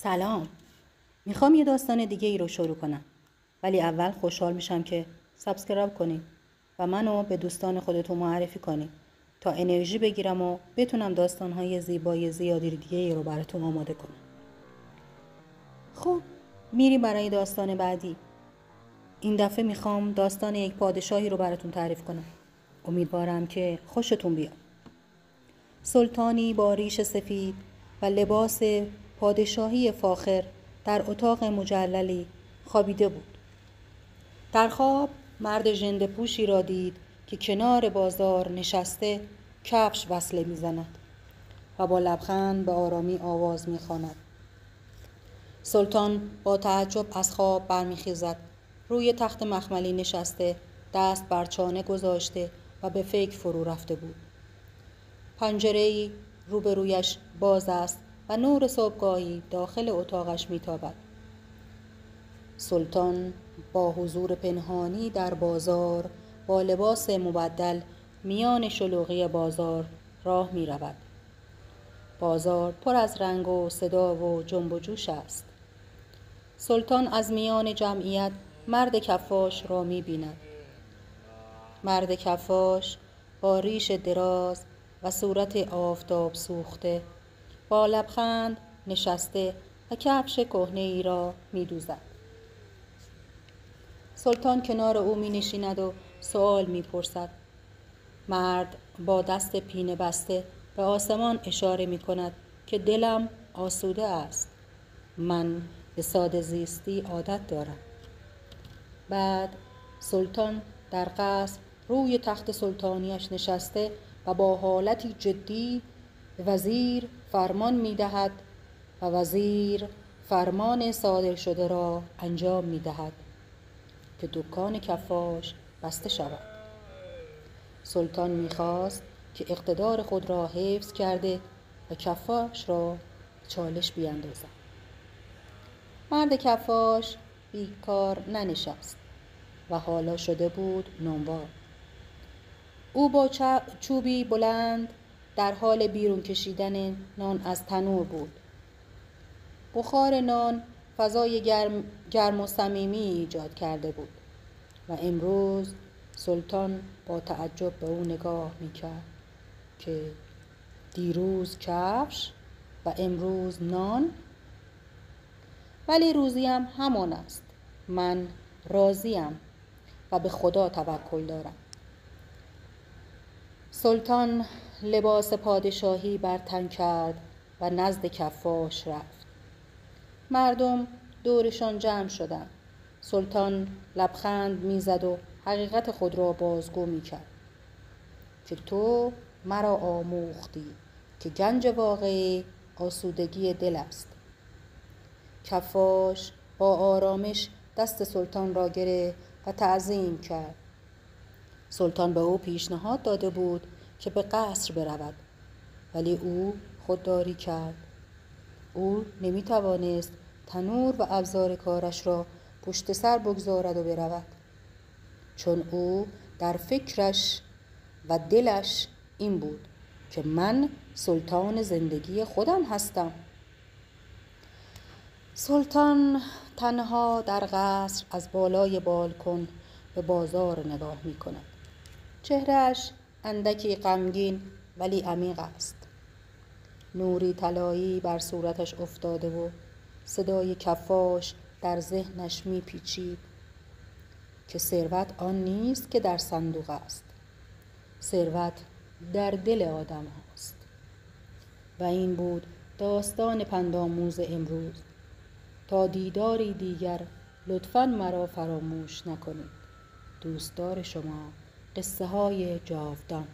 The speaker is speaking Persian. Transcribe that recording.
سلام. میخوام یه داستان دیگه ای رو شروع کنم. ولی اول خوشحال میشم که سابسکرایب کنید و منو به دوستان خودتون معرفی کنید تا انرژی بگیرم و بتونم داستانهای زیبای زیادی دیگه ای رو براتون آماده کنم. خب میریم برای داستان بعدی. این دفعه میخوام داستان یک پادشاهی رو براتون تعریف کنم. امیدوارم که خوشتون بیاد. سلطانی با ریش سفید و لباس پادشاهی فاخر در اتاق مجللی خوابیده بود. در خواب مرد ژنده پوشی را دید که کنار بازار نشسته کفش وصله می‌زند و با لبخند به آرامی آواز می‌خواند. سلطان با تعجب از خواب برمیخیزد. روی تخت مخملی نشسته، دست بر چانه گذاشته و به فکر فرو رفته بود. پنجره‌ای روبرویش باز است و نور صبحگاهی داخل اتاقش میتابد. سلطان با حضور پنهانی در بازار با لباس مبدل میان شلوغی بازار راه می رود. بازار پر از رنگ و صدا و جنب و جوش است. سلطان از میان جمعیت مرد کفاش را می بیند. مرد کفاش با ریش دراز و صورت آفتاب سوخته با لبخند نشسته و کفش کهنه‌ای را می دوزد. سلطان کنار او می نشیند و سوال می پرسد. مرد با دست پینه بسته به آسمان اشاره می کند که دلم آسوده است. من به ساده زیستی عادت دارم. بعد سلطان در قصر روی تخت سلطانیش نشسته و با حالتی جدی وزیر فرمان می دهد و وزیر فرمان صادر شده را انجام می دهد که دکان کفاش بسته شود. سلطان می خواست که اقتدار خود را حفظ کرده و کفاش را چالش بیاندازد. مرد کفاش بیکار ننشست و حالا شده بود نانوار. او با چوبی بلند در حال بیرون کشیدن نان از تنور بود. بخار نان فضای گرم و صمیمی ایجاد کرده بود و امروز سلطان با تعجب به او نگاه میکرد که دیروز کفش و امروز نان، ولی روزیم همان است. من راضیم و به خدا توکل دارم. سلطان لباس پادشاهی بر تن کرد و نزد کفاش رفت. مردم دورشان جمع شدند. سلطان لبخند میزد و حقیقت خود را بازگو میکرد که تو مرا آموختی که گنج واقعی آسودگی دل است. کفاش با آرامش دست سلطان را گرفت و تعظیم کرد. سلطان به او پیشنهاد داده بود که به قصر برود، ولی او خودداری کرد. او نمیتوانست تنور و ابزار کارش را پشت سر بگذارد و برود، چون او در فکرش و دلش این بود که من سلطان زندگی خودم هستم. سلطان تنها در قصر از بالای بالکن به بازار نگاه می کند. چهرهش اندکی غمگین ولی عمیق است. نوری طلایی بر صورتش افتاده و صدای کفاش در ذهنش می پیچید که ثروت آن نیست که در صندوق است. ثروت در دل آدم هاست. و این بود داستان پندآموز امروز. تا دیداری دیگر لطفاً مرا فراموش نکنید. دوستدار شما، قصه های جاودان.